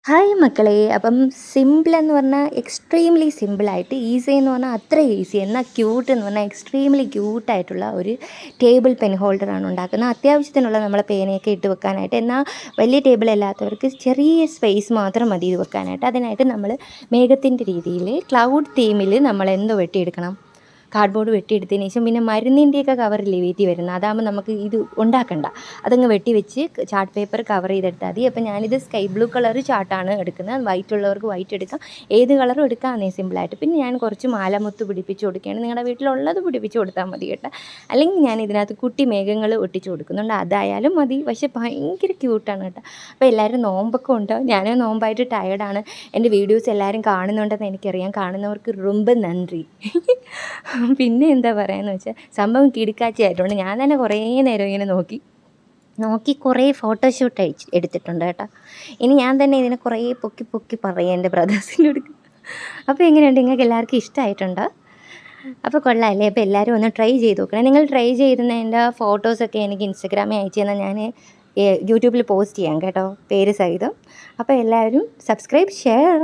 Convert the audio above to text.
Hi മക്കളെ. അപ്പം സിമ്പിളെന്ന് പറഞ്ഞാൽ എക്സ്ട്രീംലി സിമ്പിളായിട്ട്, ഈസി എന്ന് പറഞ്ഞാൽ അത്ര ഈസി, എന്നാൽ ക്യൂട്ട് എന്ന് പറഞ്ഞാൽ എക്സ്ട്രീംലി ക്യൂട്ടായിട്ടുള്ള ഒരു ടേബിൾ പെൻ ഹോൾഡറാണ് ഉണ്ടാക്കുന്നത്. അത്യാവശ്യത്തിനുള്ള നമ്മളെ പേനയൊക്കെ ഇട്ട് വെക്കാനായിട്ട്. എന്നാൽ വലിയ ടേബിൾ അല്ലാത്തവർക്ക് ചെറിയ സ്പേസ് മാത്രം മതി ഇത് വെക്കാനായിട്ട്. അതിനായിട്ട് നമ്മൾ മേഘത്തിൻ്റെ രീതിയിൽ ക്ലൗഡ് തീമിൽ നമ്മൾ എന്തോ വെട്ടിയെടുക്കണം, കാർഡ്ബോർഡ് വെട്ടിയെടുത്തതിന് ശേഷം പിന്നെ മരുന്നിൻ്റെയൊക്കെ കവറില്ലേ വീട്ടിൽ വരുന്നത്, അതാകുമ്പോൾ നമുക്ക് ഇത് ഉണ്ടാക്കണ്ട, അതങ്ങ് വെട്ടി വെച്ച് ചാർട്ട് പേപ്പർ കവർ ചെയ്തെടുത്താൽ മതി. അപ്പോൾ ഞാനിത് സ്കൈ ബ്ലൂ കളർ ചാർട്ടാണ് എടുക്കുന്നത്. വൈറ്റ് ഉള്ളവർക്ക് വൈറ്റ് എടുക്കാം, ഏത് കളറും എടുക്കാമെന്നേ സിമ്പിളായിട്ട്. പിന്നെ ഞാൻ കുറച്ച് മാലമുത്ത് പിടിപ്പിച്ച് കൊടുക്കുകയാണ്. നിങ്ങളുടെ വീട്ടിലുള്ളത് പിടിപ്പിച്ച് കൊടുത്താൽ മതി കേട്ടോ. അല്ലെങ്കിൽ ഞാൻ ഇതിനകത്ത് കുട്ടി മേഘങ്ങൾ ഒട്ടിച്ച് കൊടുക്കുന്നുണ്ട്, അതായാലും മതി. പക്ഷേ ഭയങ്കര ക്യൂട്ടാണ് കേട്ടോ. അപ്പോൾ എല്ലാവരും നോമ്പൊക്കെ ഉണ്ടാവും, ഞാൻ നോമ്പായിട്ട് ടയേർഡാണ്. എൻ്റെ വീഡിയോസ് എല്ലാവരും കാണുന്നുണ്ടെന്ന് എനിക്കറിയാം, കാണുന്നവർക്ക് ரொம்ப നന്ദി. പിന്നെ എന്താ പറയുകയെന്ന് വെച്ചാൽ, സംഭവം കിടുക്കാച്ചയായിട്ടുണ്ട്. ഞാൻ തന്നെ കുറേ നേരം ഇങ്ങനെ നോക്കി കുറേ ഫോട്ടോഷൂട്ട് എടുത്തിട്ടുണ്ട് കേട്ടോ. ഇനി ഞാൻ തന്നെ ഇതിനെ കുറേ പൊക്കി പൊക്കി പറയാം എൻ്റെ ബ്രദേഴ്സിൻ്റെ. അപ്പോൾ എങ്ങനെയുണ്ട്, നിങ്ങൾക്ക് എല്ലാവർക്കും ഇഷ്ടമായിട്ടുണ്ടോ? അപ്പോൾ കൊള്ളാമല്ലേ? അപ്പോൾ എല്ലാവരും ഒന്ന് ട്രൈ ചെയ്ത് നോക്കണം. നിങ്ങൾ ട്രൈ ചെയ്തതിൻ്റെ ഫോട്ടോസൊക്കെ എനിക്ക് ഇൻസ്റ്റഗ്രാമിൽ അയച്ചു തന്നാൽ ഞാൻ യൂട്യൂബിൽ പോസ്റ്റ് ചെയ്യാം കേട്ടോ, പേര് സഹിതം. അപ്പോൾ എല്ലാവരും സബ്സ്ക്രൈബ്, ഷെയർ.